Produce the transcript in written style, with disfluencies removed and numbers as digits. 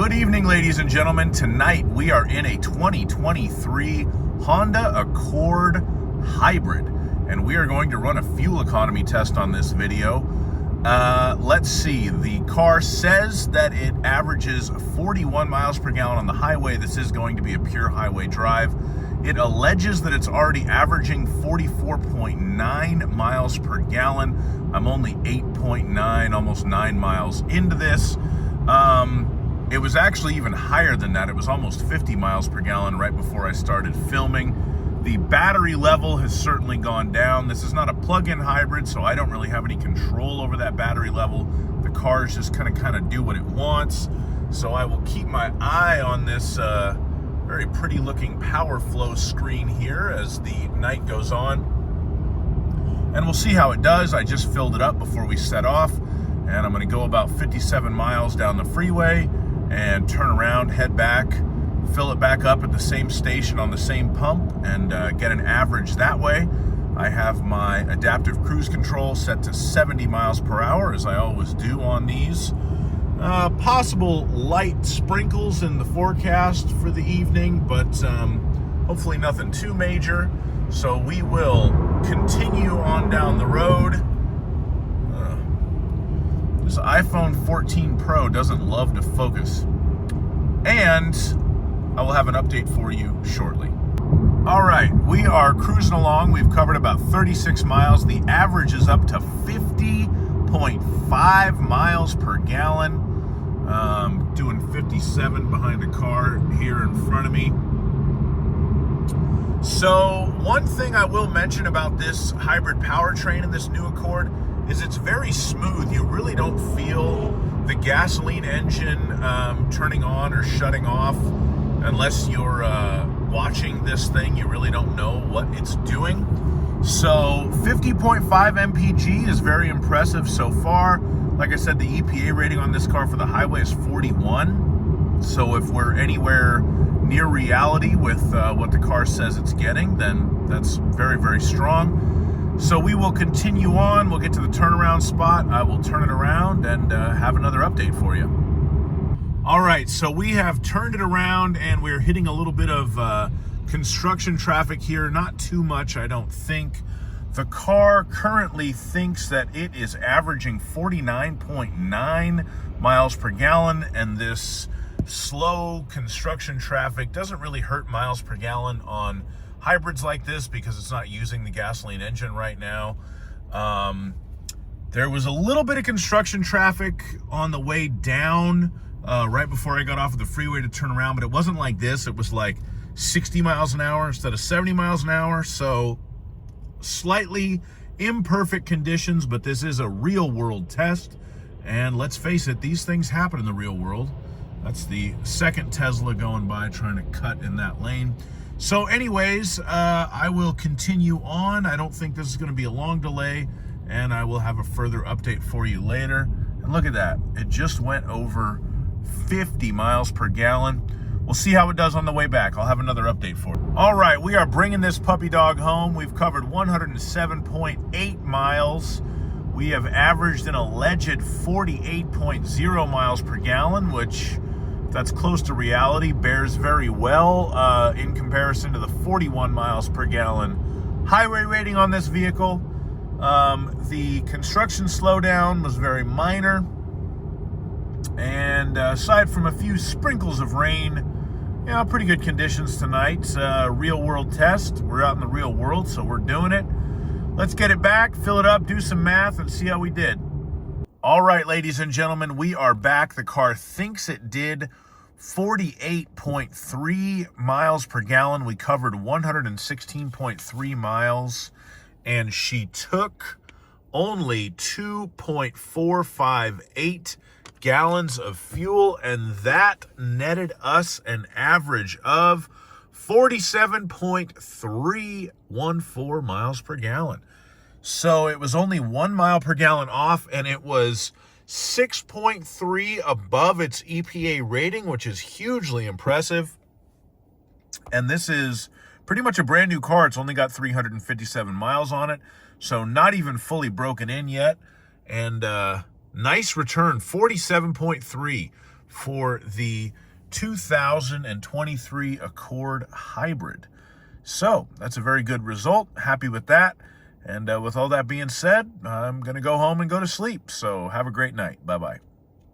Good evening, ladies and gentlemen. Tonight we are in a 2023 Honda Accord Hybrid, and we are going to run a fuel economy test on this video. Let's see, the car says that it averages 41 miles per gallon on the highway. This is going to be a pure highway drive. It alleges that it's already averaging 44.9 miles per gallon. I'm only 8.9, almost 9 miles into this. It was actually even higher than that. It was almost 50 miles per gallon right before I started filming. The battery level has certainly gone down. This is not a plug-in hybrid, so I don't really have any control over that battery level. The car's just kind of do what it wants. So I will keep my eye on this very pretty looking power flow screen here as the night goes on. And we'll see how it does. I just filled it up before we set off, and I'm gonna go about 57 miles down the freeway and turn around, head back, fill it back up at the same station on the same pump, and get an average that way. I have my adaptive cruise control set to 70 miles per hour, as I always do on these. Possible light sprinkles in the forecast for the evening, but hopefully nothing too major. So we will continue on down the road. This iPhone 14 Pro doesn't love to focus. And I will have an update for you shortly. All right, we are cruising along. We've covered about 36 miles. The average is up to 50.5 miles per gallon. Doing 57 behind a car here in front of me. So one thing I will mention about this hybrid powertrain in this new Accord is it's very smooth. You really don't feel the gasoline engine turning on or shutting off unless you're watching this thing. You really don't know what it's doing. So 50.5 MPG is very impressive so far. Like I said, the EPA rating on this car for the highway is 41. So if we're anywhere near reality with what the car says it's getting, then that's very, very strong. So we will continue on. We'll get to the turnaround spot. I will turn it around and have another update for you. All right, so we have turned it around and we're hitting a little bit of construction traffic here. Not too much, I don't think. The car currently thinks that it is averaging 49.9 miles per gallon, and this slow construction traffic doesn't really hurt miles per gallon on hybrids like this because it's not using the gasoline engine right now. There was a little bit of construction traffic on the way down right before I got off of the freeway to turn around, but it wasn't like this. It was like 60 miles an hour instead of 70 miles an hour. So slightly imperfect conditions, but this is a real world test. And let's face it, these things happen in the real world. That's the second Tesla going by trying to cut in that lane. So anyways, I will continue on. I don't think this is going to be a long delay, and I will have a further update for you later. And look at that. It just went over 50 miles per gallon. We'll see how it does on the way back. I'll have another update for you. All right, we are bringing this puppy dog home. We've covered 107.8 miles. We have averaged an alleged 48.0 miles per gallon, which, if that's close to reality, bears very well in comparison to the 41 miles per gallon highway rating on this vehicle. The construction slowdown was very minor, and aside from a few sprinkles of rain, pretty good conditions tonight. Real world test. We're out in the real world, so we're doing it. Let's get it back, fill it up, do some math, and see how we did. All right, ladies and gentlemen, we are back. The car thinks it did 48.3 miles per gallon. We covered 116.3 miles, and she took only 2.458 gallons of fuel, and that netted us an average of 47.314 miles per gallon. So it was only 1 mile per gallon off, and it was 6.3 above its EPA rating, which is hugely impressive. And this is pretty much a brand new car. It's only got 357 miles on it, so not even fully broken in yet. And nice return, 47.3 for the 2023 Accord Hybrid. So that's a very good result. Happy with that. And with all that being said, I'm going to go home and go to sleep. So have a great night. Bye-bye.